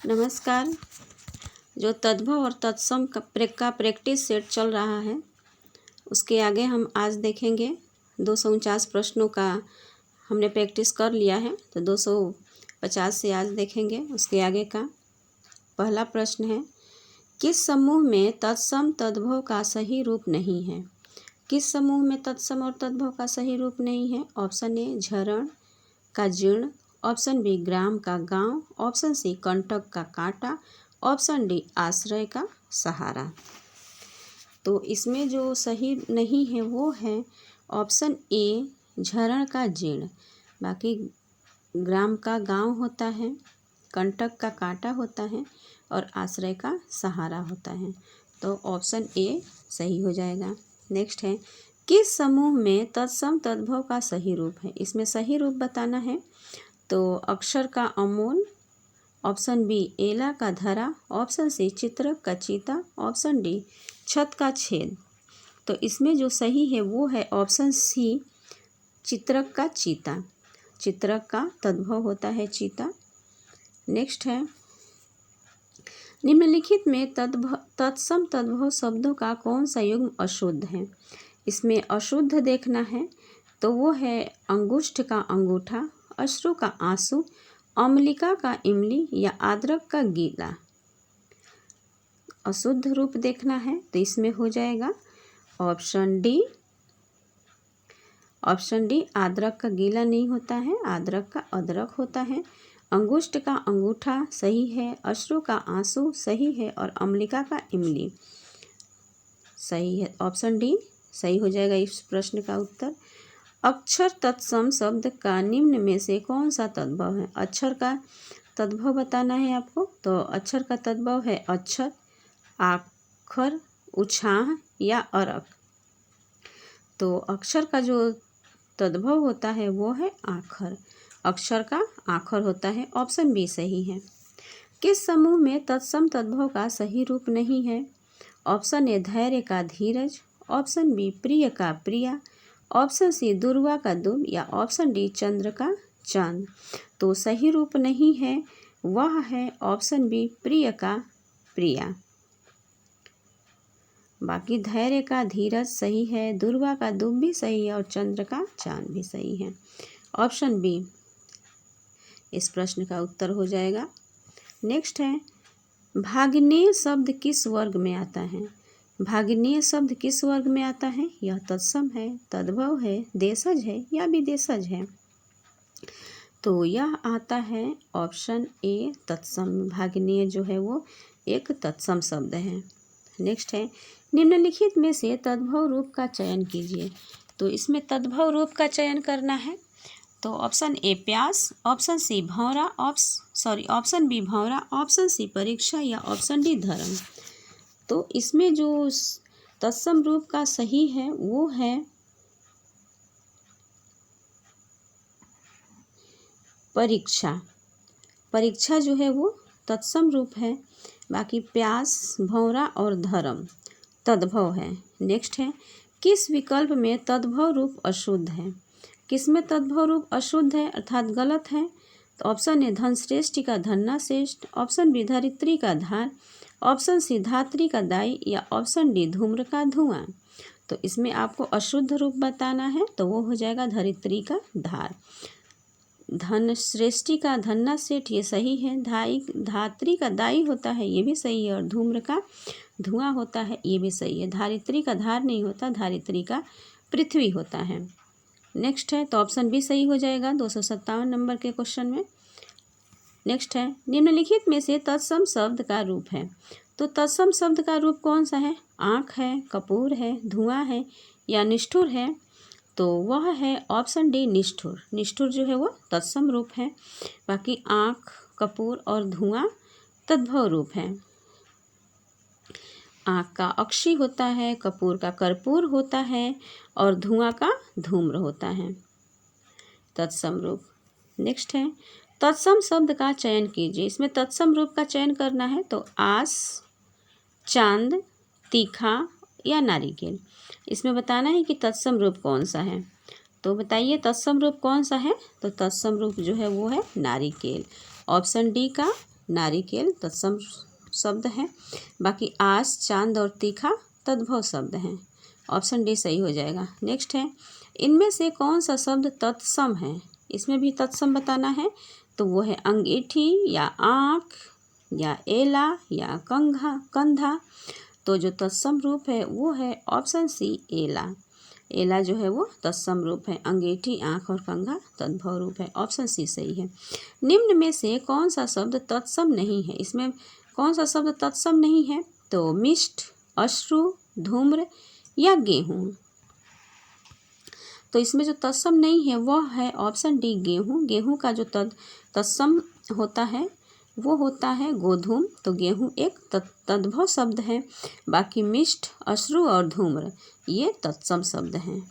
नमस्कार। जो तद्भव और तत्सम का प्रैक्टिस सेट चल रहा है उसके आगे हम आज देखेंगे 249 प्रश्नों का हमने प्रैक्टिस कर लिया है, तो 250 से आज देखेंगे उसके आगे का। पहला प्रश्न है, किस समूह में तत्सम तद्भव का सही रूप नहीं है? किस समूह में तत्सम और तद्भव का सही रूप नहीं है? ऑप्शन ए झरण का जीर्ण, ऑप्शन बी ग्राम का गांव, ऑप्शन सी कंटक का कांटा, ऑप्शन डी आश्रय का सहारा। तो इसमें जो सही नहीं है वो है ऑप्शन ए झरण का जीर्ण। बाकी ग्राम का गांव होता है, कंटक का कांटा होता है और आश्रय का सहारा होता है। तो ऑप्शन ए सही हो जाएगा। नेक्स्ट है, किस समूह में तत्सम तद्भव का सही रूप है? इसमें सही रूप बताना है। तो अक्षर का अमोल, ऑप्शन बी एला का धरा, ऑप्शन सी चित्रक का चीता, ऑप्शन डी छत का छेद। तो इसमें जो सही है वो है ऑप्शन सी चित्रक का चीता। चित्रक का तद्भव होता है चीता। नेक्स्ट है, निम्नलिखित में तत्सम तद्भव शब्दों का कौन सा युग्म अशुद्ध है? इसमें अशुद्ध देखना है तो वो है अंगुष्ठ का अंगूठा, अश्रु का आंसू, अम्लिका का इमली या आद्रक का गीला। अशुद्ध रूप देखना है तो इसमें हो जाएगा ऑप्शन डी। ऑप्शन डी आद्रक का गीला नहीं होता है, आद्रक का अदरक होता है। अंगुष्ठ का अंगूठा सही है, अश्रु का आंसू सही है और अम्लिका का इमली सही है। ऑप्शन डी सही हो जाएगा इस प्रश्न का उत्तर। अक्षर तत्सम शब्द का निम्न में से कौन सा तद्भव है? अक्षर का तद्भव बताना है आपको। तो अक्षर का तद्भव है अक्षर, आखर, उछाह या अरक। तो अक्षर का जो तद्भव होता है वो है आखर। अक्षर का आखर होता है। ऑप्शन बी सही है। किस समूह में तत्सम तद्भव का सही रूप नहीं है? ऑप्शन ए धैर्य का धीरज, ऑप्शन बी प्रिय का प्रिया, ऑप्शन सी दुर्वा का दुब या ऑप्शन डी चंद्र का चांद। तो सही रूप नहीं है वह है ऑप्शन बी प्रिय का प्रिया। बाकी धैर्य का धीरज सही है, दुर्वा का दुब भी सही है और चंद्र का चांद भी सही है। ऑप्शन बी इस प्रश्न का उत्तर हो जाएगा। नेक्स्ट है, भाग्नेय शब्द किस वर्ग में आता है? भाग्नेय शब्द किस वर्ग में आता है? यह तत्सम है, तद्भव है, देशज है या विदेशज है? तो यह आता है ऑप्शन ए तत्सम। भाग्नेय जो है वो एक तत्सम शब्द है। नेक्स्ट है, निम्नलिखित में से तद्भव रूप का चयन कीजिए। तो इसमें तद्भव रूप का चयन करना है। तो ऑप्शन ए प्यास, ऑप्शन सी भौरा, ऑप्शन बी भौरा, ऑप्शन सी परीक्षा या ऑप्शन डी धर्म। तो इसमें जो तत्सम रूप का सही है वो है परीक्षा। परीक्षा जो है वो तत्सम रूप है। बाकी प्यास, भौरा और धर्म तद्भव है। नेक्स्ट है, किस विकल्प में तद्भव रूप अशुद्ध है? किस में तद्भव रूप अशुद्ध है अर्थात गलत है? तो ऑप्शन ए धनश्रेष्ठी का धन्ना श्रेष्ठ, ऑप्शन बी धरित्री का धार, ऑप्शन सी धात्री का दाई या ऑप्शन डी धूम्र का धुआं। तो इसमें आपको अशुद्ध रूप बताना है तो वो हो जाएगा धरित्री का धार। धन श्रेष्ठी का धन्ना सेठ ये सही है, धात्री का दाई होता है ये भी सही है और धूम्र का धुआं होता है ये भी सही है। धारित्री का धार नहीं होता, धारित्री का पृथ्वी होता है। नेक्स्ट है, तो ऑप्शन बी सही हो जाएगा 257 नंबर के क्वेश्चन में। नेक्स्ट है, निम्नलिखित में से तत्सम शब्द का रूप है। तो तत्सम शब्द का रूप कौन सा है? आँख है, कपूर है, धुआं है या निष्ठुर है? तो वह है ऑप्शन डी निष्ठुर। निष्ठुर जो है वो तत्सम रूप है। बाकी आँख, कपूर और धुआं तद्भव रूप है। आँख का अक्षी होता है, कपूर का कर्पूर होता है और धुआं का धूम्र होता है तत्सम रूप। नेक्स्ट है, तत्सम शब्द का चयन कीजिए। इसमें तत्सम रूप का चयन करना है तो आस, चांद, तीखा या नारिकेल। इसमें बताना है कि तत्सम रूप कौन सा है। तो बताइए तत्सम रूप कौन सा है? तो तत्सम रूप जो है वो है नारिकेल। ऑप्शन डी का नारिकेल तत्सम शब्द हैं। बाकी आस, चांद और तीखा तद्भव शब्द हैं। ऑप्शन डी सही हो जाएगा। नेक्स्ट है, इनमें से कौन सा शब्द तत्सम है? इसमें भी तत्सम बताना है, तो वो है अंगीठी या आँख या एला या कंधा। तो जो तत्सम रूप है वो है ऑप्शन सी एला। एला जो है वो तत्सम रूप है। अंगीठी, आँख और कंघा तद्भव रूप है। ऑप्शन सी सही है। निम्न में से कौन सा शब्द तत्सम नहीं है? इसमें कौन सा शब्द तत्सम नहीं है? तो मिष्ट, अश्रु, धूम्र या गेहूँ। तो इसमें जो तत्सम नहीं है वह है ऑप्शन डी गेहूँ। गेहूँ का जो तत्सम होता है वो होता है गोधूम। तो गेहूँ एक तद्भव शब्द है। बाकी मिष्ट, अश्रु और धूम्र ये तत्सम शब्द हैं।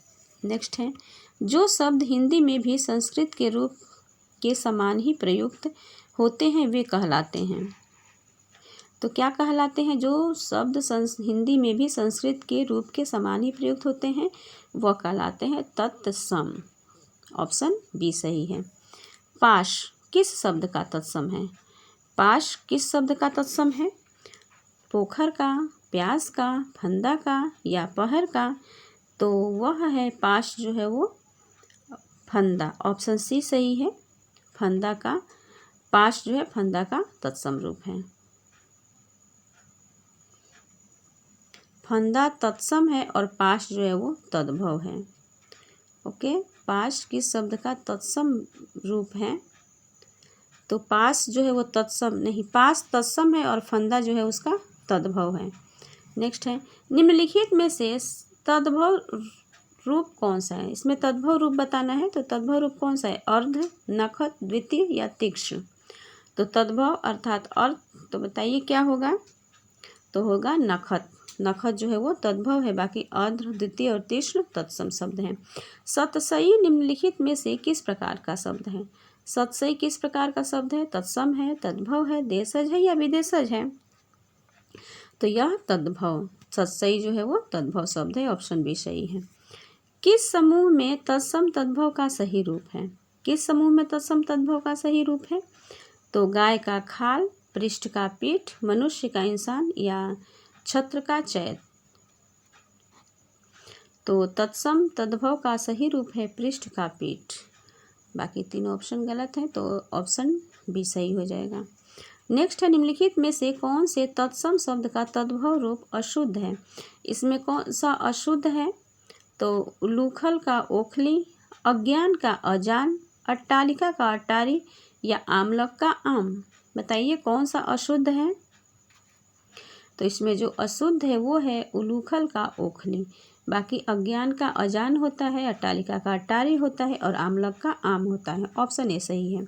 नेक्स्ट है, जो शब्द हिंदी में भी संस्कृत के रूप के समान ही प्रयुक्त होते हैं वे कहलाते हैं। तो क्या कहलाते हैं? जो शब्द हिंदी में भी संस्कृत के रूप के समान ही प्रयुक्त होते हैं वह कहलाते हैं तत्सम। ऑप्शन बी सही है। पाश किस शब्द का तत्सम है? पाश किस शब्द का तत्सम है? पोखर का, प्यास का, फंदा का या पहर का? तो वह है पाश जो है वो फंदा। ऑप्शन सी सही है। फंदा का, पाश जो है फंदा का तत्सम रूप है। फंदा तत्सम है और पाश जो है वो तद्भव है। ओके, पाश किस शब्द का तत्सम रूप है? तो पास जो है वो तत्सम नहीं, पास तत्सम है और फंदा जो है उसका तद्भव है। नेक्स्ट है, निम्नलिखित में से तद्भव रूप कौन सा है? इसमें तद्भव रूप बताना है, तो तद्भव रूप कौन सा है? अर्ध, नखत, द्वितीय या तीक्ष्ण? तो तद्भव अर्थात अर्ध, तो बताइए क्या होगा? तो होगा नखत। नखत जो है वो तद्भव है। बाकी अर्ध, द्वितीय और तीक्ष्ण तत्सम शब्द हैं। सतसई निम्नलिखित में से किस प्रकार का शब्द है? सतसई किस प्रकार का शब्द है? तत्सम है, तद्भव है, देशज है या विदेशज है? तो यह तद्भव, सतसई जो है वो तद्भव शब्द है। ऑप्शन बी सही है। किस समूह में तत्सम तद्भव का सही रूप है? किस समूह में तत्सम तद्भव का सही रूप है? तो गाय का खाल, पृष्ठ का पीठ, मनुष्य का इंसान या छत्र का चैत। तो तत्सम तद्भव का सही रूप है पृष्ठ का पीठ। बाकी तीनों ऑप्शन गलत हैं, तो ऑप्शन बी सही हो जाएगा। नेक्स्ट है, निम्नलिखित में से कौन से तत्सम शब्द का तद्भव रूप अशुद्ध है? इसमें कौन सा अशुद्ध है? तो उलूखल का ओखली, अज्ञान का अजान, अट्टालिका का अट्टारी या आमलक का आम? बताइए कौन सा अशुद्ध है? तो इसमें जो अशुद्ध है वो है उलूखल का ओखली। बाकी अज्ञान का अजान होता है, अट्टालिका का अट्टारी होता है और आमलक का आम होता है। ऑप्शन ए सही है।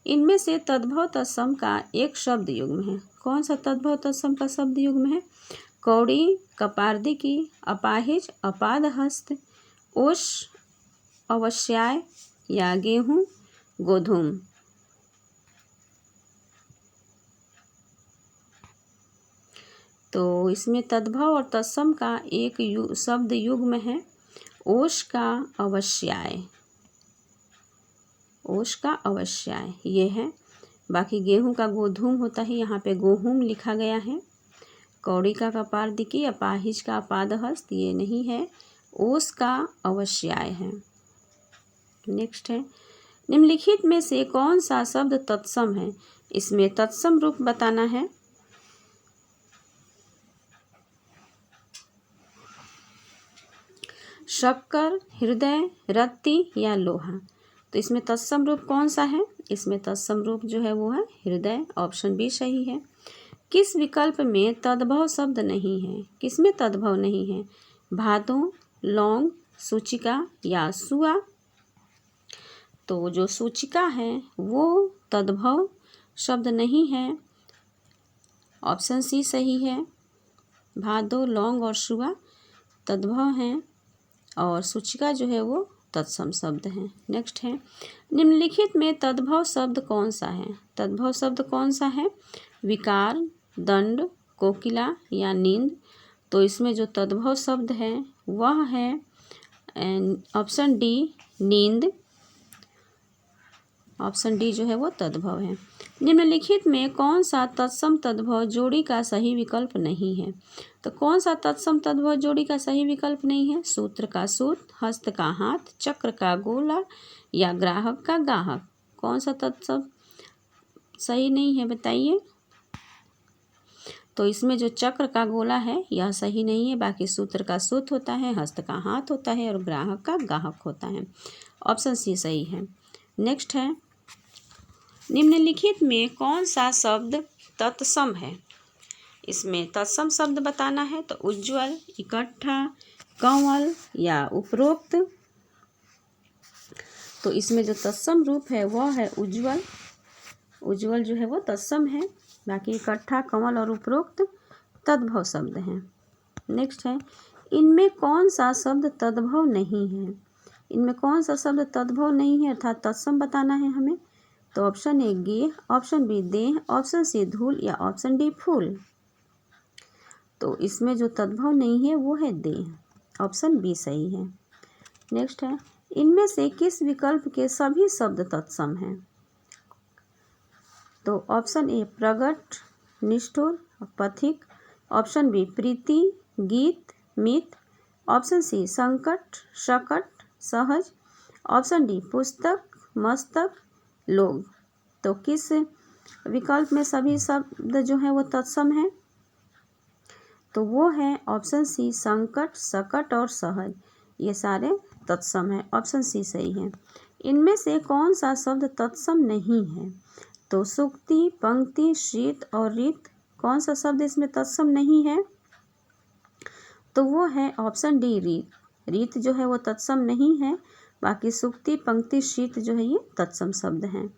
इनमें से तद्भव तत्सम का एक शब्द युग्म है। कौन सा तद्भव तत्सम का शब्द युग्म है? कौड़ी, कपार्दिकी, अपाहिज, अपादहस्त, ओष, अवश्याय या गेहूँ, गोधूम? तो इसमें तद्भव और तत्सम का एक शब्द युग्म है, ओष का अवश्याय। ओष का अवश्याय ये है। बाकी गेहूं का गोधूम होता है, यहाँ पे गोहूम लिखा गया है। कौड़ी का कपार्दिकी, अपाहिज का अपादहस्त ये नहीं है, ओष का अवश्याय है। नेक्स्ट है, निम्नलिखित में से कौन सा शब्द तत्सम है? इसमें तत्सम रूप बताना है। शक्कर, हृदय, रत्ती या लोहा? तो इसमें तत्सम रूप कौन सा है? इसमें तत्सम रूप जो है वो है हृदय। ऑप्शन बी सही है। किस विकल्प में तद्भव शब्द नहीं है? किसमें तद्भव नहीं है? भादों, लौंग, सूचिका या सुआ? तो जो सूचिका है वो तद्भव शब्द नहीं है। ऑप्शन सी सही है। भादों, लौंग और सुआ तद्भव हैं और सूचिका जो है वो तत्सम शब्द हैं। नेक्स्ट है, निम्नलिखित में तद्भव शब्द कौन सा है? तद्भव शब्द कौन सा है? विकार, दंड, कोकिला या नींद? तो इसमें जो तद्भव शब्द है वह है ऑप्शन डी नींद। ऑप्शन डी जो है वो तद्भव है। निम्नलिखित में कौन सा तत्सम तद्भव जोड़ी का सही विकल्प नहीं है? तो कौन सा तत्सम तद्भव जोड़ी का सही विकल्प नहीं है? सूत्र का सूत्र, हस्त का हाथ, चक्र का गोला या ग्राहक का गाहक। कौन सा तत्सम सही नहीं है बताइए? तो इसमें जो चक्र का गोला है यह सही नहीं है, बाकी सूत्र का सूत्र होता है, हस्त का हाथ होता है और ग्राहक का गाहक होता है। ऑप्शन सी सही है। नेक्स्ट है, निम्नलिखित में कौन सा शब्द तत्सम है? इसमें तत्सम शब्द बताना है तो उज्ज्वल, इकट्ठा, कंवल या उपरोक्त। तो इसमें जो तत्सम रूप है वह है उज्ज्वल। उज्ज्वल जो है वो तत्सम है, बाकी इकट्ठा, कंवल और उपरोक्त तद्भव शब्द हैं। नेक्स्ट है, इनमें कौन सा शब्द तद्भव नहीं है? इनमें कौन सा शब्द तद्भव नहीं है अर्थात तत्सम बताना है हमें। तो ऑप्शन ए गेह, ऑप्शन बी देह, ऑप्शन सी धूल या ऑप्शन डी फूल। तो इसमें जो तद्भव नहीं है वो है देह। ऑप्शन बी सही है। नेक्स्ट है, इनमें से किस विकल्प के सभी शब्द तत्सम हैं? तो ऑप्शन ए प्रगट, निष्ठुर, पथिक, ऑप्शन बी प्रीति, गीत, मित, ऑप्शन सी संकट, शकट, सहज, ऑप्शन डी पुस्तक, मस्तक, लोग। तो किस विकल्प में सभी शब्द जो है वो तत्सम है? तो वो है ऑप्शन सी संकट, सकट और सहज, ये सारे तत्सम है। ऑप्शन सी सही है। इनमें से कौन सा शब्द तत्सम नहीं है? तो सूक्ति, पंक्ति, शीत और रीत, कौन सा शब्द इसमें तत्सम नहीं है? तो वो है ऑप्शन डी रीत। रीत जो है वो तत्सम नहीं है, बाकी सूक्ति, पंक्ति, शीत जो है ये तत्सम शब्द हैं।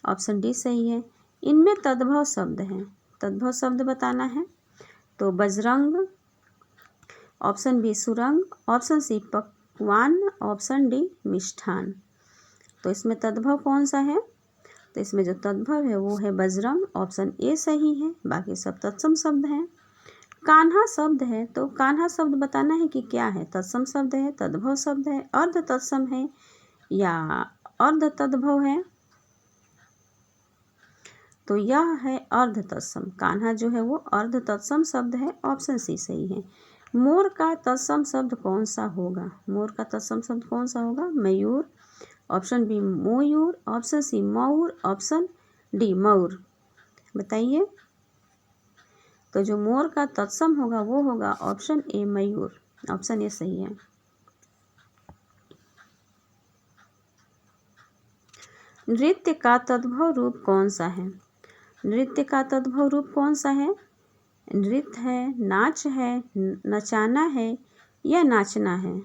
ऑप्शन डी सही है। इनमें तद्भव शब्द हैं, तद्भव शब्द बताना है तो बजरंग, ऑप्शन बी सुरंग, ऑप्शन सी पकवान, ऑप्शन डी मिष्ठान। तो इसमें तद्भव कौन सा है? तो इसमें जो तद्भव है वो है बजरंग। ऑप्शन ए सही है, बाकी सब तत्सम शब्द हैं। कान्हा शब्द है तो कान्हा शब्द बताना है कि क्या है? तत्सम शब्द है, तद्भव शब्द है, अर्ध तत्सम है या अर्ध तद्भव है? तो यह है अर्ध तत्सम। कान्हा जो है वो अर्ध तत्सम शब्द है। ऑप्शन सी सही है। मोर का तत्सम शब्द कौन सा होगा? मोर का तत्सम शब्द कौन सा होगा? मयूर, ऑप्शन बी मोयूर, ऑप्शन सी मयूर, ऑप्शन डी मयूर। बताइए। तो जो मोर का तत्सम होगा वो होगा option A Mayur. Option A सही है। नृत्य का तद्भव रूप कौन सा है? नृत्य का तद्भव रूप कौन सा है? नृत्य है, नाच है, नचाना है या नाचना है?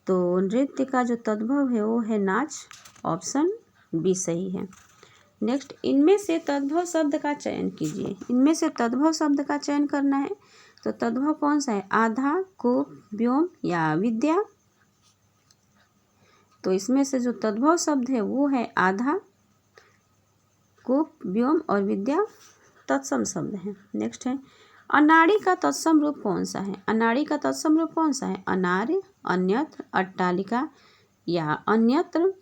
तो नृत्य का जो तद्भव है वो है नाच। ऑप्शन बी सही है। नेक्स्ट, इनमें से तद्भव शब्द का चयन कीजिए। इनमें से तद्भव शब्द का चयन करना है तो तद्भव कौन सा है? आधा, कूप, व्योम या विद्या। तो इसमें से जो तद्भव शब्द है वो है आधा, कूप, व्योम और विद्या तत्सम शब्द हैं। नेक्स्ट है, अनाड़ी का तत्सम रूप कौन सा है? अनाड़ी का तत्सम रूप कौन सा है? अनार्य, अन्यत्र, अट्टालिका या अन्यत्र।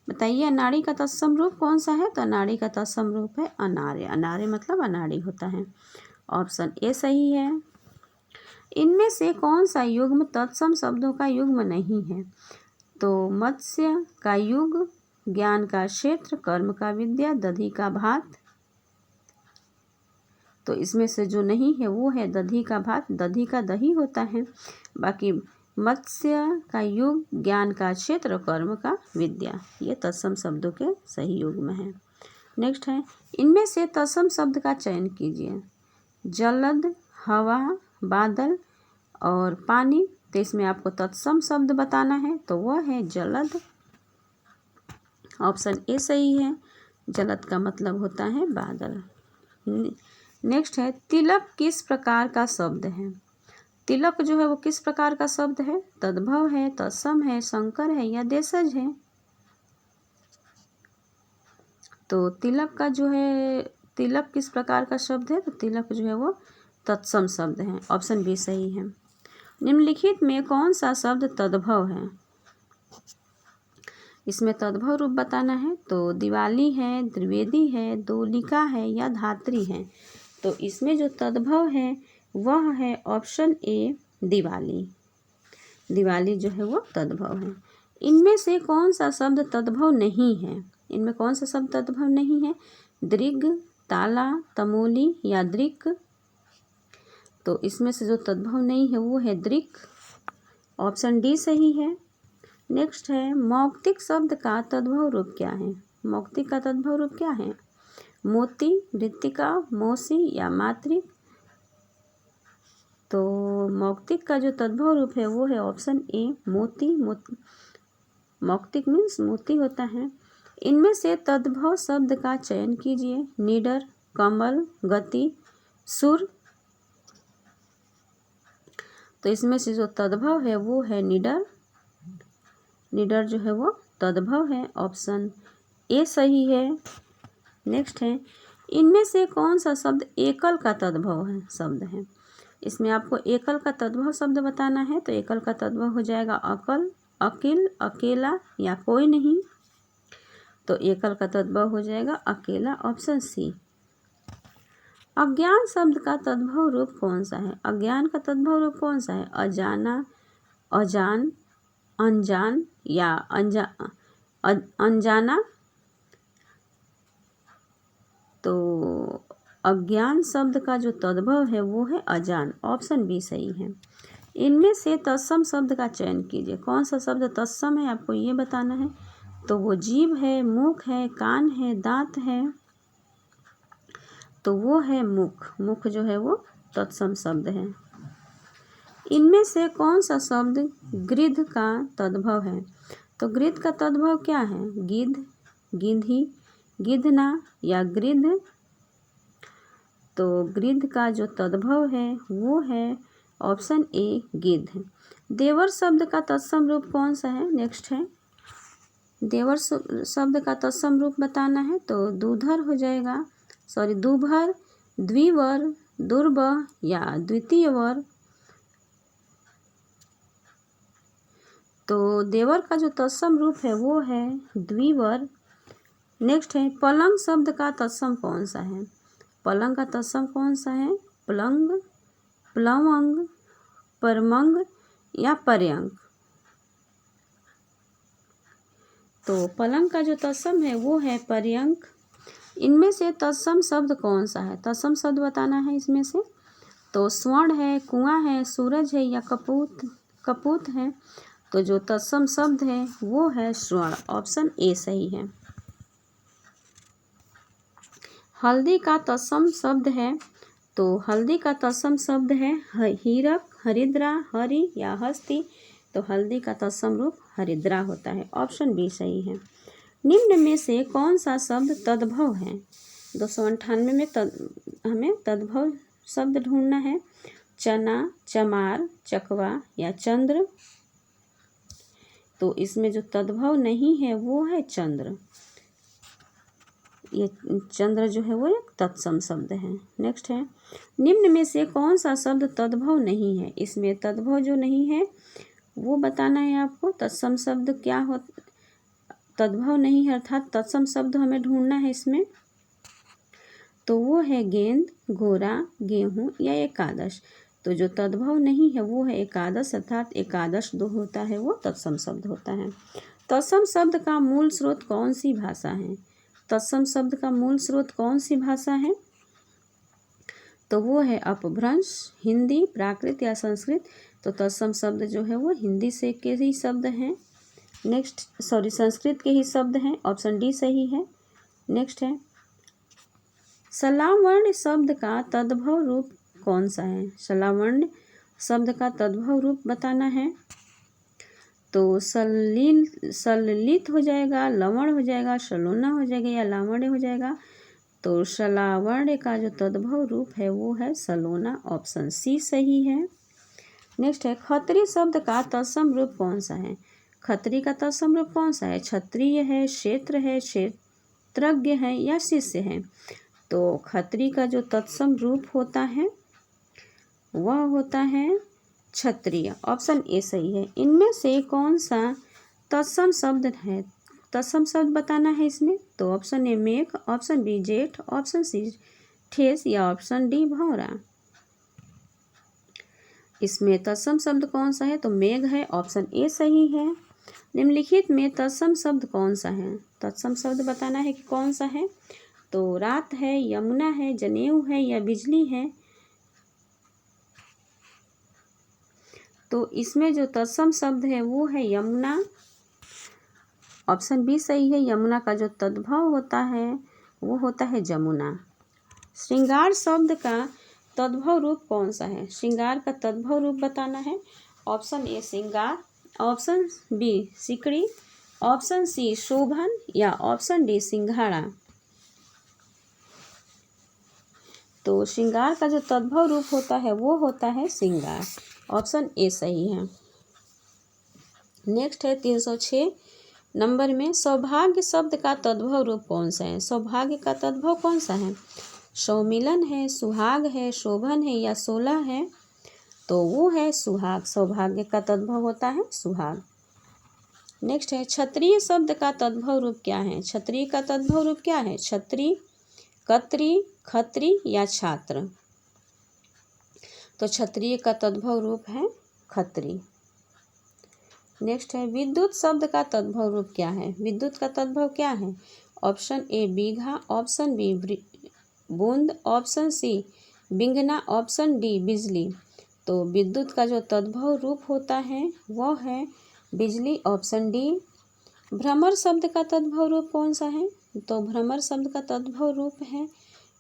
बताइए अनाड़ी का तत्सम रूप कौन सा है? तो अनाड़ी का तत्सम रूप है अनार्य। अनार्य मतलब अनाड़ी होता है। ऑप्शन ए सही है। इनमें से कौन सा युग्म तत्सम शब्दों का युग्म नहीं है? तो मत्स्य का युग, ज्ञान का क्षेत्र, कर्म का विद्या, दधि का भात। तो इसमें से जो नहीं है वो है दधि का भात। दधि का दही होता है। बाकी मत्स्य का युग, ज्ञान का क्षेत्र, कर्म का विद्या, ये तत्सम शब्दों के सही युग्म है। नेक्स्ट है, इनमें से तत्सम शब्द का चयन कीजिए। जलद, हवा, बादल और पानी। तो इसमें आपको तत्सम शब्द बताना है तो वह है जलद। ऑप्शन ए सही है। जलद का मतलब होता है बादल। नेक्स्ट है, तिलक किस प्रकार का शब्द है? तिलक जो है वो किस प्रकार का शब्द है? तद्भव है, तत्सम है, संकर है या देशज है? तो तिलक का जो है, तिलक किस प्रकार का शब्द है? तो तिलक जो है वो तत्सम शब्द है। ऑप्शन बी सही है। निम्नलिखित में कौन सा शब्द तद्भव है? इसमें तद्भव रूप बताना है। तो दिवाली है, द्विवेदी है, दोलिका है या धात्री है। तो इसमें जो तद्भव है वह है ऑप्शन ए दिवाली। दिवाली जो है वो तद्भव है। इनमें से कौन सा शब्द तद्भव नहीं है? इनमें कौन सा शब्द तद्भव नहीं है? दृग, ताला, तमोली या दृक्। तो इसमें से जो तद्भव नहीं है वो है दृक्। ऑप्शन डी सही है। नेक्स्ट है मौक्तिक शब्द का तद्भव रूप क्या है? मौक्तिक का तद्भव रूप क्या है? मोती, मृत्तिका, मौसी या मातृ। तो मौक्तिक का जो तद्भव रूप है वो है ऑप्शन ए मोती। मौक्तिक मीन्स मोती होता है। इनमें से तद्भव शब्द का चयन कीजिए। निडर, कमल, गति, सुर। तो इसमें से जो तद्भव है वो है निडर। निडर जो है वो तद्भव है। ऑप्शन ए सही है। नेक्स्ट है इनमें से कौन सा शब्द एकल का तद्भव है शब्द है? इसमें आपको एकल का तद्भव शब्द बताना है। तो एकल का तद्भव हो जाएगा अकल, अकिल, अकेला या कोई नहीं। तो एकल का तद्भव हो जाएगा अकेला। Option C. अज्ञान शब्द का तद्भव रूप कौन सा है? अज्ञान का तद्भव रूप कौन सा है? अजाना, अजान, अनजान या अनजाना। तो अज्ञान शब्द का जो तद्भव है वो है अजान। ऑप्शन बी सही है। इनमें से तत्सम शब्द का चयन कीजिए। कौन सा शब्द तत्सम है आपको ये बताना है। तो वो जीभ है, मुख है, कान है, दांत है। तो वो है मुख। मुख जो है वो तत्सम शब्द है। इनमें से कौन सा शब्द गृध का तद्भव है? तो गृध का तद्भव क्या है? गिद्ध, गिद्धी, गिद्धना या गृध। तो गृध का जो तद्भव है वो है ऑप्शन ए गिद्ध। देवर शब्द का तत्सम रूप कौन सा है? नेक्स्ट है देवर शब्द का तत्सम रूप बताना है। तो दूधर हो जाएगा, दुभर, द्विवर, दुर्ब या द्वितीय वर। तो देवर का जो तत्सम रूप है वो है द्विवर। नेक्स्ट है पलंग शब्द का तत्सम कौन सा है? पलंग का तत्सम कौन सा है? प्लंग, प्लवंग, परमंग या पर्यंक। तो पलंग का जो तत्सम है वो है पर्यंक। इनमें से तत्सम शब्द कौन सा है? तत्सम शब्द बताना है इसमें से। तो स्वर्ण है, कुआं है, सूरज है या कपूत है। तो जो तत्सम शब्द है वो है स्वर्ण। ऑप्शन ए सही है। हल्दी का तत्सम शब्द है। तो हल्दी का तत्सम शब्द है हीरक, हरिद्रा, हरि या हस्ती। तो हल्दी का तत्सम रूप हरिद्रा होता है। ऑप्शन बी सही है। निम्न में से कौन सा शब्द तद्भव है? 298 में हमें तद्भव शब्द ढूंढना है। चना, चमार, चकवा या चंद्र। तो इसमें जो तद्भव नहीं है वो है चंद्र। ये चंद्र जो है वो एक तत्सम शब्द है। नेक्स्ट है निम्न में से कौन सा शब्द तद्भव नहीं है? इसमें तद्भव जो नहीं है वो बताना है आपको। तत्सम शब्द क्या हो, तद्भव नहीं है अर्थात तत्सम शब्द हमें ढूंढना है इसमें। तो वो है गेंद, घोड़ा, गेहूं या एकादश। तो जो तद्भव नहीं है वो है एकादश अर्थात एकादश दो होता है वो तत्सम शब्द होता है। तत्सम शब्द का मूल स्रोत कौन सी भाषा है? तत्सम शब्द का मूल स्रोत कौन सी भाषा है? तो वो है अपभ्रंश, हिंदी, प्राकृत या संस्कृत। तो तत्सम शब्द जो है वो हिंदी से के ही शब्द हैं। संस्कृत के ही शब्द हैं। ऑप्शन डी सही है। नेक्स्ट है सलावर्ण शब्द का तद्भव रूप कौन सा है? सलावर्ण शब्द का तद्भव रूप बताना है। तो सलित हो जाएगा, लवण हो जाएगा, सलोना हो जाएगा या लावण्य हो जाएगा। तो सलावण्य का जो तद्भव रूप है वो है सलोना। ऑप्शन सी सही है। नेक्स्ट है खत्री शब्द का तत्सम रूप कौन सा है? खत्री का तत्सम रूप कौन सा है? क्षत्रिय है, क्षेत्र है, क्षेत्रज्ञ है या शिष्य है। तो खत्री का जो तत्सम रूप होता है वह होता है क्षत्रिय। ऑप्शन ए सही है। इनमें से कौन सा तत्सम शब्द है? तत्सम शब्द बताना है इसमें। तो ऑप्शन ए मेघ, ऑप्शन बी जेठ, ऑप्शन सी ठेस या ऑप्शन डी भौरा। इसमें तत्सम शब्द कौन सा है? तो मेघ है, ऑप्शन ए सही है। निम्नलिखित में तत्सम शब्द कौन सा है? तत्सम शब्द बताना है कि कौन सा है। तो रात है, यमुना है, जनेऊ है या बिजली है। तो इसमें जो तत्सम शब्द है वो है यमुना। ऑप्शन बी सही है। यमुना का जो तद्भव होता है वो होता है जमुना। श्रृंगार शब्द का तद्भव रूप कौन सा है? श्रृंगार का तद्भव रूप बताना है। ऑप्शन ए श्रृंगार, ऑप्शन बी सिकड़ी, ऑप्शन सी शोभन या ऑप्शन डी सिंघाड़ा। तो श्रृंगार का जो तद्भव रूप होता है वो होता है श्रृंगार। ऑप्शन ए सही है। नेक्स्ट है 306 नंबर में सौभाग्य शब्द का तद्भव रूप कौन सा है? सौभाग्य का तद्भव कौन सा है? सौमिलन है, सुहाग है, शोभन है या सोलह है। तो वो है सुहाग। सौभाग्य का तद्भव होता है सुहाग। नेक्स्ट है क्षत्रिय शब्द का तद्भव रूप क्या है? क्षत्रिय का तद्भव रूप क्या है? छत्री, कत्री, खत्री या छात्र। तो क्षत्रिय का तद्भव रूप है खत्री। नेक्स्ट है विद्युत शब्द का तद्भव रूप क्या है? विद्युत का तद्भव क्या है? ऑप्शन ए बीघा, ऑप्शन बी बूंद, ऑप्शन सी बिंगना, ऑप्शन डी बिजली। तो विद्युत का जो तद्भव रूप होता है वह है बिजली। Option D. भ्रमर शब्द का तद्भव रूप कौन सा है? तो भ्रमर शब्द का तद्भव रूप है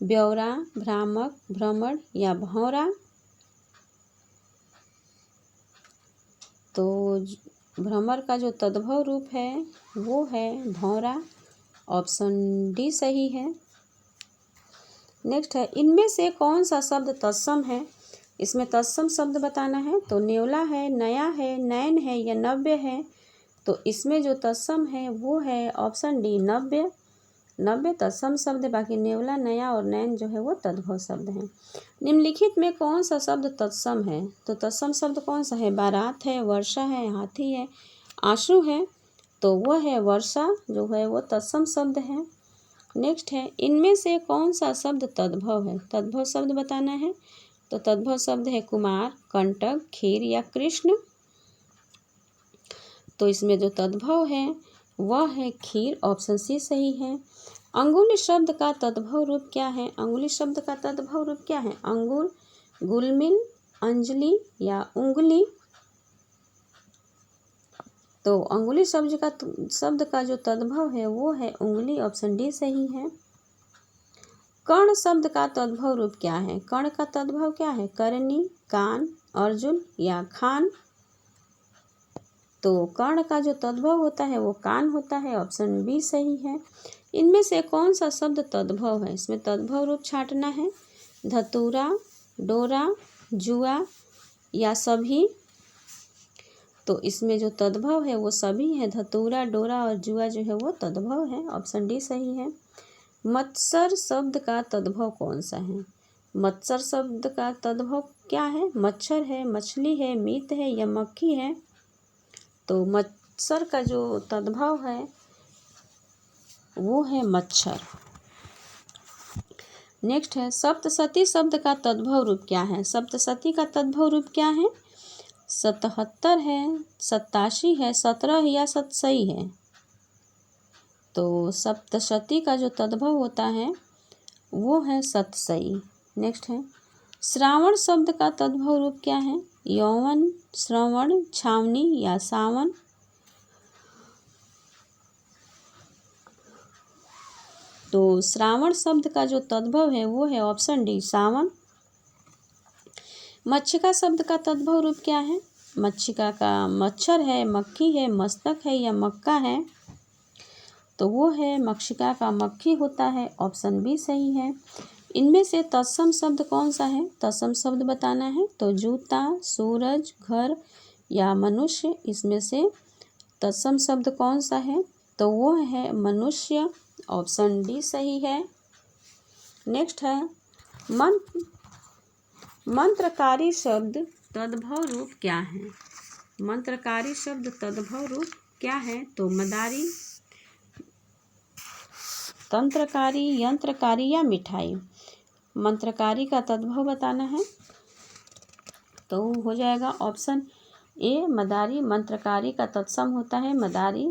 ब्यौरा, भ्रामक, भ्रमण या भौरा। तो भ्रमर का जो तद्भव रूप है वो है भौरा। ऑप्शन डी सही है। नेक्स्ट है इनमें से कौन सा शब्द तत्सम है? इसमें तत्सम शब्द बताना है। तो नेवला है, नया है, नैन है या नव्य है। तो इसमें जो तत्सम है वो है ऑप्शन डी नव्य। नव्य तत्सम शब्द है, बाकी नेवला, नया और नैन जो है वो तद्भव शब्द हैं। निम्नलिखित में कौन सा शब्द तत्सम है? तो तत्सम शब्द कौन सा है? बारात है, वर्षा है, हाथी है, आंसू है। तो वो है वर्षा जो है वो तत्सम शब्द है। नेक्स्ट है इनमें से कौन सा शब्द तद्भव है? तद्भव शब्द बताना है। तो तद्भव शब्द है कुमार, कंटक, खीर या कृष्ण। तो इसमें जो तद्भव है वह है खीर। ऑप्शन सी सही है। अंगुल शब्द का तद्भव रूप क्या है? अंगुली शब्द का तद्भव रूप क्या है? अंगुल, गुलमिल, अंजलि या उंगली। तो अंगुली शब्द का जो तद्भव है वो है उंगली। ऑप्शन डी सही है। कर्ण शब्द का तद्भव रूप क्या है? कर्ण का तद्भव क्या है? करनी, कान, अर्जुन या खान। तो कर्ण का जो तद्भव होता है वो कान होता है। ऑप्शन बी सही है। इनमें से कौन सा शब्द तद्भव है? इसमें तद्भव रूप छांटना है। धतूरा, डोरा, जुआ या सभी। तो इसमें जो तद्भव है वो सभी है। धतूरा, डोरा और जुआ जो है वो तद्भव है। ऑप्शन डी सही है। मत्सर शब्द का तद्भव कौन सा है? मत्सर शब्द का तद्भव क्या है? मच्छर है, मछली है, मीत है या मक्खी है। तो मत्सर का जो तद्भव है वो है मच्छर। नेक्स्ट है सप्तशती शब्द का तद्भव रूप क्या है? सप्तशती का तद्भव रूप क्या है? 77 है, 87 है, 17 या 7सई है। तो सप्तशती का जो तद्भव होता है वो है 7सई। नेक्स्ट है श्रावण शब्द का तद्भव रूप क्या है? यौवन, श्रवण, छावनी या सावन। तो श्रावण शब्द का जो तद्भव है वो है ऑप्शन डी सावन। मक्षिका शब्द का तद्भव रूप क्या है? मक्षिका का मच्छर है, मक्खी है, मस्तक है या मक्का है। तो वो है मक्षिका का मक्खी होता है। ऑप्शन बी सही है। इनमें से तत्सम शब्द कौन सा है? तत्सम शब्द बताना है। तो जूता, सूरज, घर या मनुष्य। इसमें से तत्सम शब्द कौन सा है? तो वो है मनुष्य। ऑप्शन डी सही है। नेक्स्ट है मंत्रकारी शब्द तद्भव रूप क्या है? मंत्रकारी शब्द तद्भव रूप क्या है? तो मदारी, तंत्रकारी, यंत्रकारी या मिठाई। मंत्रकारी का तद्भव बताना है तो हो जाएगा ऑप्शन ए मदारी। मंत्रकारी का तत्सम होता है मदारी।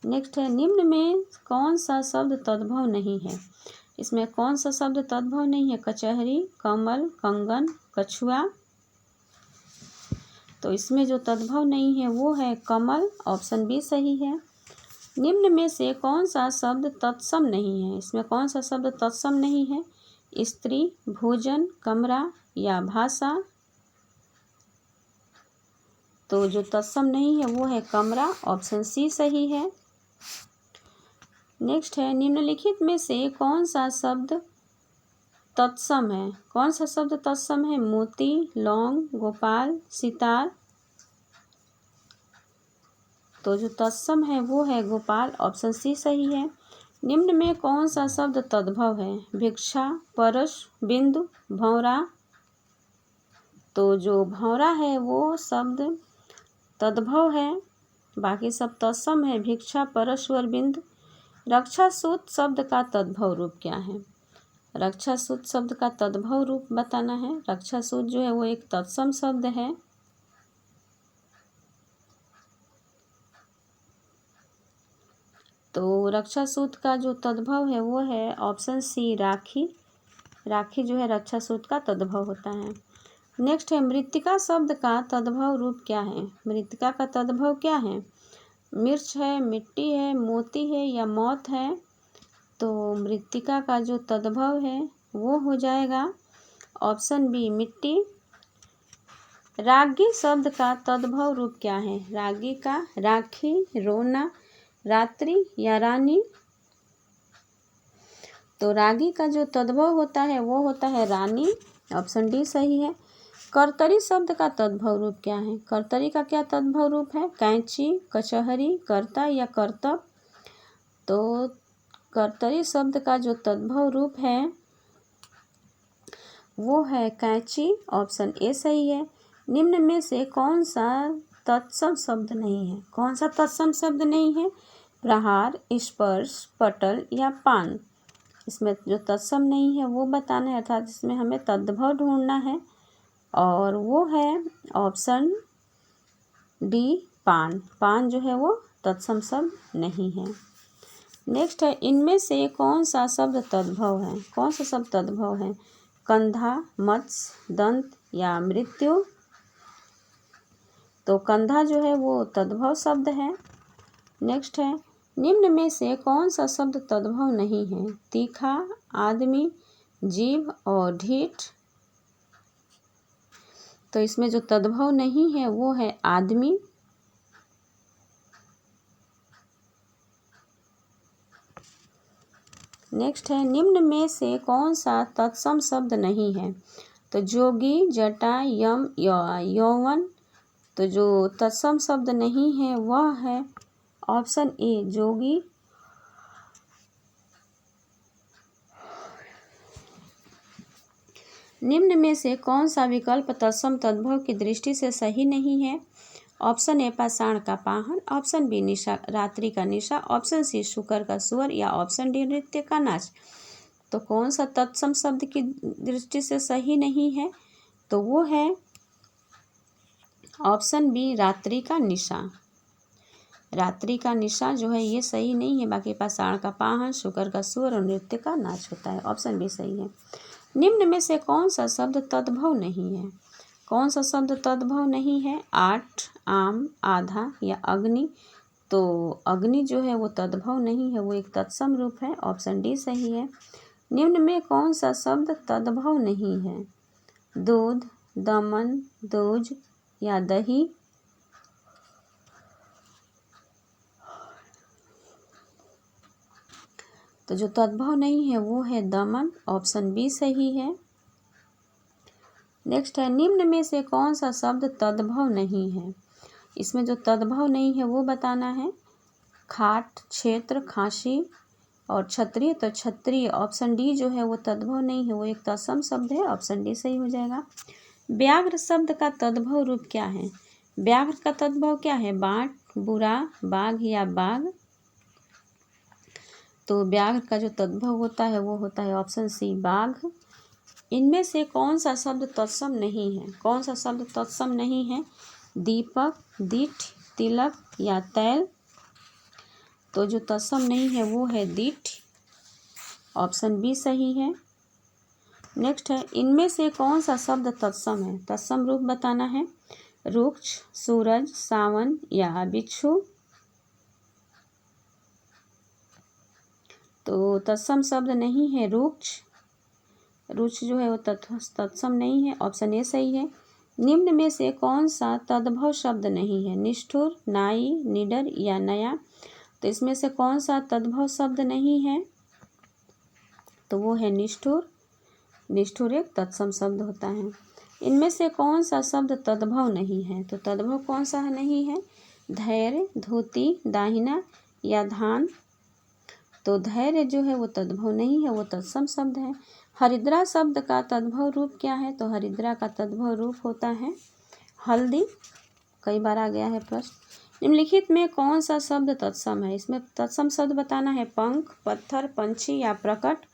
नेक्स्ट है, निम्न में कौन सा शब्द तद्भव नहीं है? इसमें कौन सा शब्द तद्भव नहीं है? कचहरी, कमल, कंगन, कछुआ। तो इसमें जो तद्भव नहीं है वो है कमल। ऑप्शन बी सही है। निम्न में से कौन सा शब्द तत्सम नहीं है? इसमें कौन सा शब्द तत्सम नहीं है? स्त्री, भोजन, कमरा या भाषा। तो जो तत्सम नहीं है वो है कमरा। ऑप्शन सी सही है। नेक्स्ट है, निम्नलिखित में से कौन सा शब्द तत्सम है? कौन सा शब्द तत्सम है? मोती, लौंग, गोपाल, सितार। तो जो तत्सम है वो है गोपाल। ऑप्शन सी सही है। निम्न में कौन सा शब्द तद्भव है? भिक्षा, परश, बिंदु, भौरा। तो जो भौरा है वो शब्द तद्भव है, बाकी सब तत्सम है। भिक्षा, परश और बिंदु। रक्षासूत शब्द का तद्भव रूप क्या है? रक्षासूत शब्द का तद्भव रूप बताना है। रक्षासूत जो है वो एक तत्सम शब्द है। तो रक्षासूत का जो तद्भव है वो है ऑप्शन सी राखी। राखी जो है रक्षासूत का तद्भव होता है। नेक्स्ट है, मृत्तिका शब्द का तद्भव रूप क्या है? मृत्तिका का तद्भव क्या है? मिर्च है, मिट्टी है, मोती है या मौत है। तो मृत्तिका का जो तद्भव है वो हो जाएगा ऑप्शन बी मिट्टी। रागी शब्द का तद्भव रूप क्या है? रागी का राखी, रोना, रात्रि या रानी। तो रागी का जो तद्भव होता है वो होता है रानी। ऑप्शन डी सही है। कर्तरी शब्द का तद्भव रूप क्या है? कर्तरी का क्या तद्भव रूप है? कैंची, कचहरी, कर्ता या कर्तव्य। तो कर्तरी शब्द का जो तद्भव रूप है वो है कैंची। ऑप्शन ए सही है। निम्न में से कौन सा तत्सम शब्द नहीं है? कौन सा तत्सम शब्द नहीं है? प्रहार, स्पर्श, पटल या पान। इसमें जो तत्सम नहीं है वो बताना है, अर्थात इसमें हमें तद्भव ढूंढना है और वो है ऑप्शन डी पान। पान जो है वो तत्सम शब्द नहीं है। नेक्स्ट है, इनमें से कौन सा शब्द तद्भव है? कौन सा शब्द तद्भव है? कंधा, मत्स्य, दंत या मृत्यु। तो कंधा जो है वो तद्भव शब्द है। नेक्स्ट है, निम्न में से कौन सा शब्द तद्भव नहीं है? तीखा, आदमी, जीभ और ढीठ। तो इसमें जो तद्भव नहीं है वो है आदमी। नेक्स्ट है, निम्न में से कौन सा तत्सम शब्द नहीं है? तो जोगी, जटा, यम या यौवन। तो जो तत्सम शब्द नहीं है वह है ऑप्शन ए जोगी। निम्न में से कौन सा विकल्प तत्सम तद्भव की दृष्टि से सही नहीं है? ऑप्शन ए पाषाण का पाहन, ऑप्शन बी निशा रात्रि का निशा, ऑप्शन सी शुकर का सुअर या ऑप्शन डी नृत्य का नाच। तो कौन सा तत्सम शब्द की दृष्टि से सही नहीं है? तो वो है ऑप्शन बी रात्रि का निशा। रात्रि का निशा जो है ये सही नहीं है, बाकी पाषाण का पाहन, शुकर का सुअर और नृत्य का नाच होता है। ऑप्शन बी सही है। निम्न में से कौन सा शब्द तद्भव नहीं है? कौन सा शब्द तद्भव नहीं है? आठ, आम, आधा या अग्नि। तो अग्नि जो है वो तद्भव नहीं है, वो एक तत्सम रूप है। ऑप्शन डी सही है। निम्न में कौन सा शब्द तद्भव नहीं है? दूध, दमन, दूज या दही। तो जो तद्भव नहीं है वो है दमन। ऑप्शन बी सही है। नेक्स्ट है, निम्न में से कौन सा शब्द तद्भव नहीं है? इसमें जो तद्भव नहीं है वो बताना है। खाट, क्षेत्र, खांसी और क्षत्रिय। तो क्षत्रिय ऑप्शन डी जो है वो तद्भव नहीं है, वो एक तत्सम शब्द है। ऑप्शन डी सही हो जाएगा। व्याघ्र शब्द का तद्भव रूप क्या है? व्याघ्र का तद्भव क्या है? बांट, बुरा, बाघ या बाघ। तो व्याघ्र का जो तद्भव होता है वो होता है ऑप्शन सी बाघ। इनमें से कौन सा शब्द तत्सम नहीं है? कौन सा शब्द तत्सम नहीं है? दीपक, दीठ, तिलक या तैल। तो जो तत्सम नहीं है वो है दीठ, ऑप्शन बी सही है। नेक्स्ट है, इनमें से कौन सा शब्द तत्सम है? तत्सम रूप बताना है। रुक्ष, सूरज, सावन या बिच्छू। तो तत्सम शब्द नहीं है रुक्ष। रुक्ष जो है वो तत्सम नहीं है, ऑप्शन ए सही है। निम्न में से कौन सा तद्भव शब्द नहीं है? निष्ठुर, नाई, निडर या नया। तो इसमें से कौन सा तद्भव शब्द नहीं है? तो वो है निष्ठुर। निष्ठुर एक तत्सम शब्द होता है। इनमें से कौन सा शब्द तद्भव नहीं है? तो तद्भव कौन सा नहीं है? धैर्य, धोती, दाहिना या धान। तो धैर्य जो है वो तद्भव नहीं है, वो तत्सम शब्द है। हरिद्रा शब्द का तद्भव रूप क्या है? तो हरिद्रा का तद्भव रूप होता है हल्दी। कई बार आ गया है प्रश्न। निम्नलिखित में कौन सा शब्द तत्सम है? इसमें तत्सम शब्द बताना है। पंख, पत्थर, पंछी या प्रकट।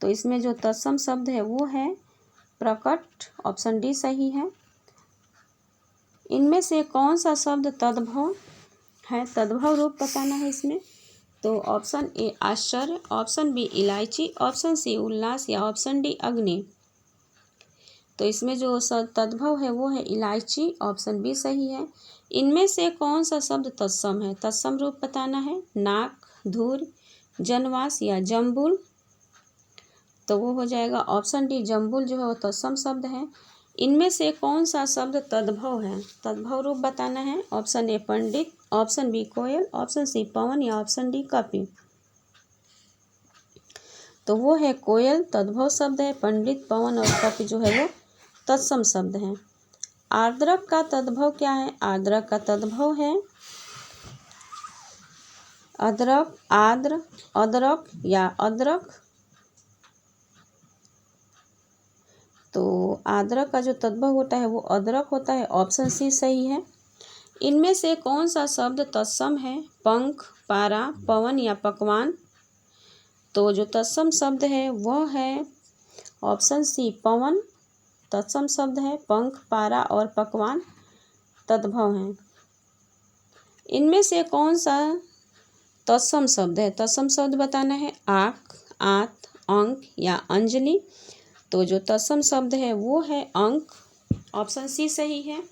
तो इसमें जो तत्सम शब्द है वो है प्रकट, ऑप्शन डी सही है। इनमें से कौन सा शब्द तद्भव है? तद्भव रूप बताना है इसमें। तो ऑप्शन ए आश्चर्य, ऑप्शन बी इलायची, ऑप्शन सी उल्लास या ऑप्शन डी अग्नि। तो इसमें जो तद्भव है वो है इलायची, ऑप्शन बी सही है। इनमें से कौन सा शब्द तत्सम है? तत्सम रूप बताना है। नाक, धूर, जनवास या जम्बुल। तो वो हो जाएगा ऑप्शन डी जम्बुल जो है वो तत्सम शब्द है। इनमें से कौन सा शब्द तद्भव है? तद्भव रूप बताना है। ऑप्शन ए पंडित, ऑप्शन बी कोयल, ऑप्शन सी पवन या ऑप्शन डी कपि। तो वो है कोयल तद्भव शब्द है। पंडित, पवन और कपि जो है वो तत्सम शब्द है। आर्द्रक का तद्भव क्या है? आर्द्रक का तद्भव है अदरक, आद्र, अदरक या अदरक। तो आद्रक का जो तद्भव होता है वो अदरक होता है, ऑप्शन सी सही है। इनमें से कौन सा शब्द तत्सम है? पंख, पारा, पवन या पकवान। तो जो तत्सम शब्द है वो है ऑप्शन सी पवन तत्सम शब्द है। पंख, पारा और पकवान तद्भव हैं। इनमें से कौन सा तत्सम शब्द है? तत्सम शब्द बताना है। आँख, आंत, अंक या अंजलि। तो जो तत्सम शब्द है वो है अंक, ऑप्शन सी सही है।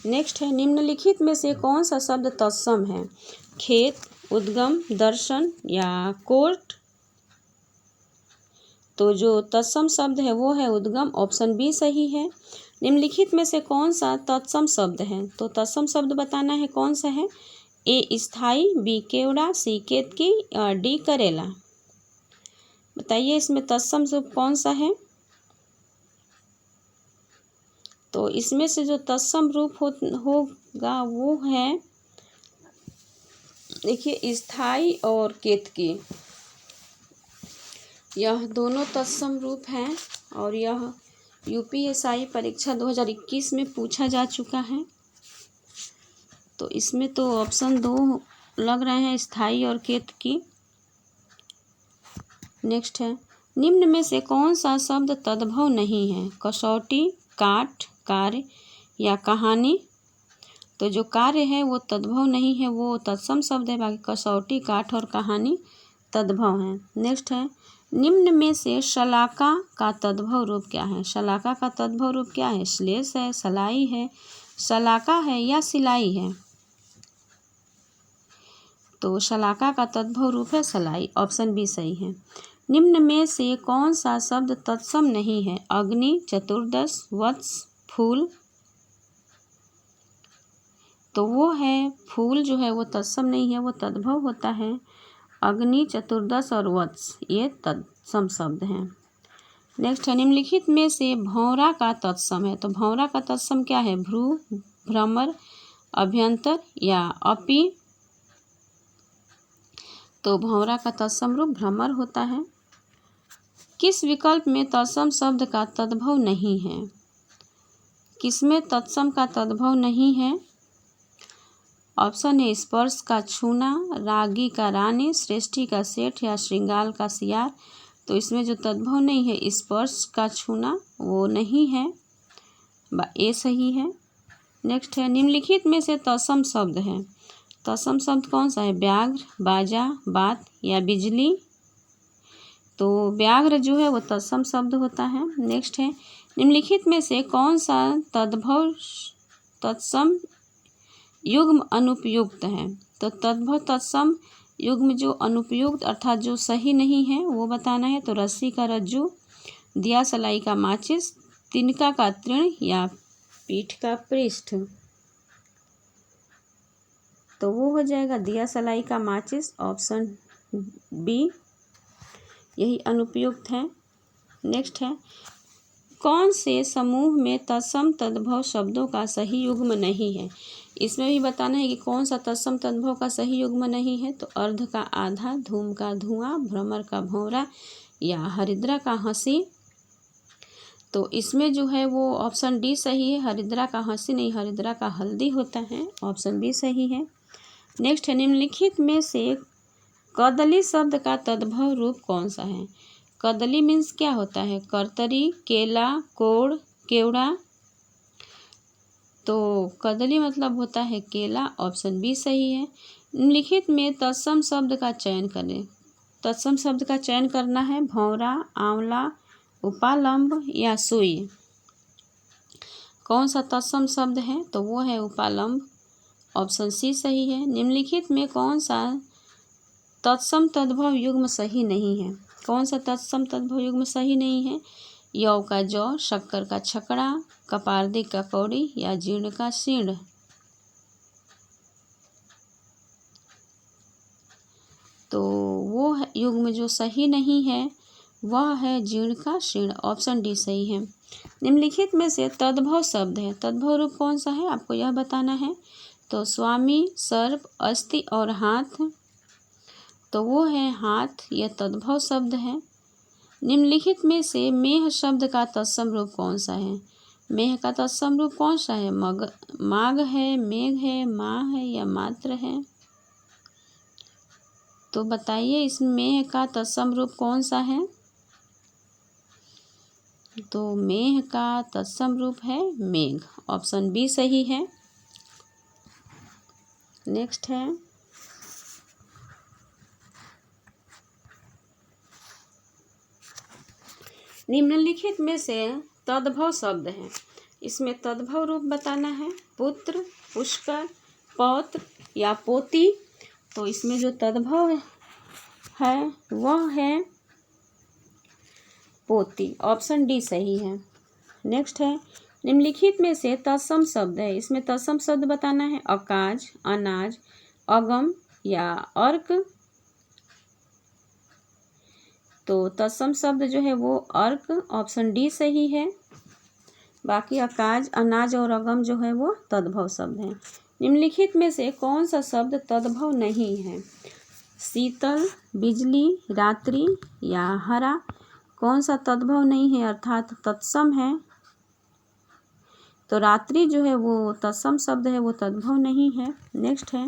नेक्स्ट है, निम्नलिखित में से कौन सा शब्द तत्सम है? खेत, उद्गम, दर्शन या कोर्ट। तो जो तत्सम शब्द है वो है उद्गम, ऑप्शन बी सही है। निम्नलिखित में से कौन सा तत्सम शब्द है? तो तत्सम शब्द बताना है कौन सा है। ए स्थाई, बी केवड़ा, सी केतकी, डी करेला। बताइए इसमें तत्सम शब्द कौन सा है? तो इसमें से जो तत्सम रूप होगा वो है, देखिए स्थाई और केतकी, यह दोनों तत्सम रूप हैं और यह यूपीएससी परीक्षा 2021 में पूछा जा चुका है। तो इसमें तो ऑप्शन 2 लग रहे हैं, स्थाई और केतकी। नेक्स्ट है, निम्न में से कौन सा शब्द तद्भव नहीं है? कसौटी, काठ, कार्य या कहानी। तो जो कार्य है वो तद्भव नहीं है, वो तत्सम शब्द है। बाकी कसौटी, काठ और कहानी तद्भव हैं। नेक्स्ट है, निम्न में से शलाका का तद्भव रूप क्या है? शलाका का तद्भव रूप क्या है? श्लेष है, सलाई है, शलाका है या सिलाई है। तो शलाका का तद्भव रूप है सलाई, ऑप्शन बी सही है। निम्न में से कौन सा शब्द तत्सम नहीं है? अग्नि, चतुर्दश, वत्स, फूल। तो वो है फूल जो है वो तत्सम नहीं है, वो तद्भव होता है। अग्नि, चतुर्दश और वत्स ये तत्सम शब्द हैं। नेक्स्ट है, निम्नलिखित में से भौरा का तत्सम है। तो भौरा का तत्सम क्या है? भ्रू, भ्रमर, अभ्यंतर या अपि। तो भौरा का तत्सम रूप भ्रमर होता है। किस विकल्प में तत्सम शब्द का तद्भव नहीं है? किसमें तत्सम का तद्भव नहीं है? ऑप्शन ए स्पर्श का छूना, रागी का रानी, श्रेष्ठी का सेठ या श्रृंगार का सियार। तो इसमें जो तद्भव नहीं है स्पर्श का छूना वो नहीं है, ए सही है। नेक्स्ट है निम्नलिखित में से तत्सम शब्द है। तत्सम शब्द कौन सा है? व्याघ्र, बाजा, बात या बिजली। तो व्याघ्र जो है वो तत्सम शब्द होता है। नेक्स्ट है निम्नलिखित में से कौन सा तद्भव तत्सम युग्म अनुपयुक्त है? तो तद्भव तत्सम युग्म जो अनुपयुक्त अर्थात जो सही नहीं है वो बताना है। तो रस्सी का रज्जू, दिया सलाई का माचिस, तिनका का तृण या पीठ का पृष्ठ। तो वो हो जाएगा दिया सलाई का माचिस, ऑप्शन बी, यही अनुपयुक्त है। नेक्स्ट है कौन से समूह में तत्सम तद्भव शब्दों का सही युग्म नहीं है? इसमें भी बताना है कि कौन सा तत्सम तद्भव का सही युग्म नहीं है। तो अर्ध का आधा, धूम का धुआं, भ्रमर का भंवरा या हरिद्रा का हंसी। तो इसमें जो है वो ऑप्शन डी सही है, हरिद्रा का हंसी नहीं, हरिद्रा का हल्दी होता है, ऑप्शन बी सही है। नेक्स्ट है निम्नलिखित में से कदली शब्द का तद्भव रूप कौन सा है? कदली मीन्स क्या होता है? कर्तरी, केला, कोड़, केवड़ा। तो कदली मतलब होता है केला, ऑप्शन बी सही है। निम्नलिखित में तत्सम शब्द का चयन करें। तत्सम शब्द का चयन करना है भंवरा, आंवला, उपालंब या सुई। कौन सा तत्सम शब्द है? तो वो है उपालंब, ऑप्शन सी सही है। निम्नलिखित में कौन सा तत्सम तद्भव युग्म सही नहीं है? कौन सा तत्सम तद्भव युग्म सही नहीं है? यौ का जौ, शक्कर का छकड़ा, कपारदी का कौड़ी या जीर्ण का शीर्ण। तो वो है युग्म जो सही नहीं है वह है जीर्ण का शीर्ण, ऑप्शन डी सही है। निम्नलिखित में से तद्भव शब्द है, तद्भव रूप कौन सा है आपको यह बताना है। तो स्वामी, सर्प, अस्थि और हाथ। तो वो है हाथ, यह तद्भव शब्द है। निम्नलिखित में से मेह शब्द का तत्सम रूप कौन सा है? मेह का तत्सम रूप कौन सा है? माघ है, मेघ है, माह है या मात्र है। तो बताइए इस मेह का तत्सम रूप कौन सा है? तो मेह का तत्सम रूप है मेघ, ऑप्शन बी सही है। नेक्स्ट है निम्नलिखित में से तद्भव शब्द है, इसमें तद्भव रूप बताना है। पुत्र, पुष्कर, पौत्र या पोती। तो इसमें जो तद्भव है वह है पोती, ऑप्शन डी सही है। नेक्स्ट है निम्नलिखित में से तत्सम शब्द है, इसमें तत्सम शब्द बताना है। अकाज, अनाज, अगम या अर्क। तो तत्सम शब्द जो है वो अर्क, ऑप्शन डी सही है। बाकी अकाज, अनाज और अगम जो है वो तद्भव शब्द हैं। निम्नलिखित में से कौन सा शब्द तद्भव नहीं है? शीतल, बिजली, रात्रि या हरा। कौन सा तद्भव नहीं है अर्थात तत्सम है? तो रात्रि जो है वो तत्सम शब्द है, वो तद्भव नहीं है। नेक्स्ट है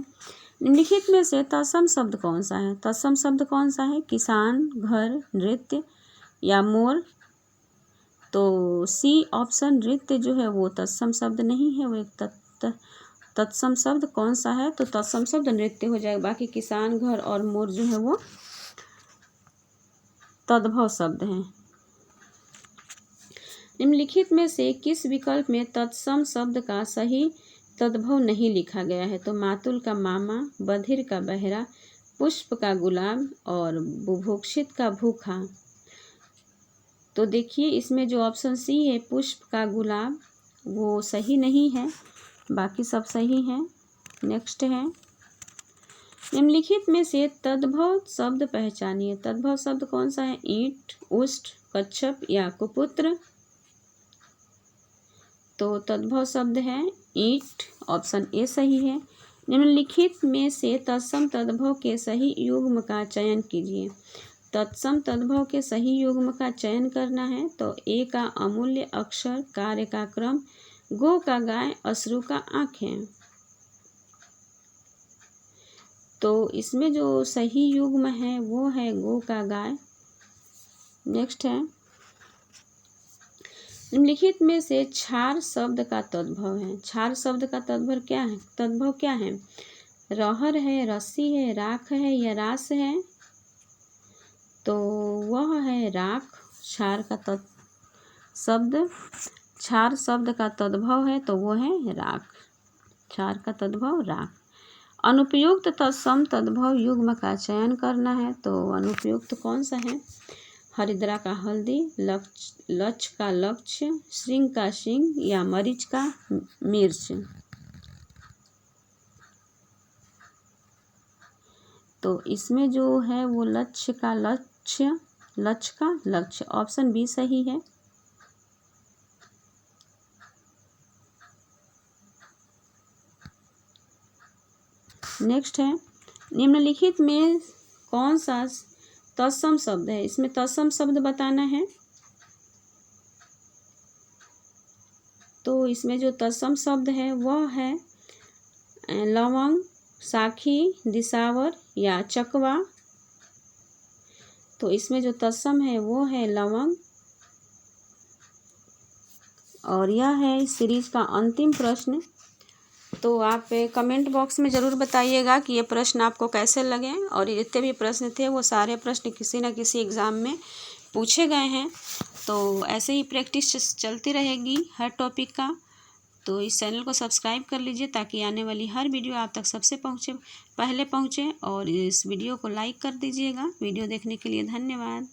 निम्नलिखित में से तत्सम शब्द कौन सा है? तत्सम शब्द कौन सा है? किसान, घर, नृत्य या मोर। तो सी ऑप्शन नृत्य जो है वो तत्सम शब्द नहीं है, वो एक तत्सम शब्द कौन सा है? तो तत्सम शब्द नृत्य हो जाएगा। बाकी किसान, घर और मोर जो है वो तद्भव शब्द हैं। निम्नलिखित में से किस विकल्प में तत्सम शब्द का सही तद्भव नहीं लिखा गया है? तो मातुल का मामा, बधिर का बहरा, पुष्प का गुलाब और बुभुक्षित का भूखा। तो देखिए इसमें जो ऑप्शन सी है पुष्प का गुलाब वो सही नहीं है, बाकी सब सही हैं। नेक्स्ट है निम्नलिखित में से तद्भव शब्द पहचानिए। तद्भव शब्द कौन सा है? ईंट, उष्ट, कच्छप या कुपुत्र। तो तद्भव शब्द है ईंट, ऑप्शन ए सही है। निम्नलिखित में से तत्सम तद्भव के सही युग्म का चयन कीजिए। तत्सम तद्भव के सही युग्म का चयन करना है। तो ए का अमूल्य अक्षर, कार्य का क्रम, गो का गाय, अश्रु का आँखें। तो इसमें जो सही युग्म है वो है गो का गाय। नेक्स्ट है, निम्नलिखित में से क्षार शब्द का तद्भव है। क्षार शब्द का तद्भव क्या है? रहर है, रस्सी है, राख है या रास है? तो वह है राख। क्षार शब्द का तद्भव है तो वो है राख। क्षार का तद्भव राख। अनुपयुक्त तत्सम तद्भव युग्म का चयन करना है, तो अनुपयुक्त कौन सा है? हरिद्रा का हल्दी, लक्ष्य का लक्ष्य, श्रृंग का सिंह या मरीच का मिर्च? तो इसमें जो है वो लक्ष्य का लक्ष्य, ऑप्शन बी सही है। नेक्स्ट है, निम्नलिखित में कौन सा तत्सम शब्द है? इसमें तत्सम शब्द बताना है। तो इसमें जो तत्सम शब्द है वह है लवंग, साखी, दिसावर या चकवा? तो इसमें जो तत्सम है वो है लवंग। और यह है इस सीरीज का अंतिम प्रश्न। तो आप कमेंट बॉक्स में ज़रूर बताइएगा कि ये प्रश्न आपको कैसे लगे, और जितने भी प्रश्न थे वो सारे प्रश्न किसी न किसी एग्ज़ाम में पूछे गए हैं। तो ऐसे ही प्रैक्टिस चलती रहेगी हर टॉपिक का। तो इस चैनल को सब्सक्राइब कर लीजिए ताकि आने वाली हर वीडियो आप तक सबसे पहले पहुँचे, और इस वीडियो को लाइक कर दीजिएगा। वीडियो देखने के लिए धन्यवाद।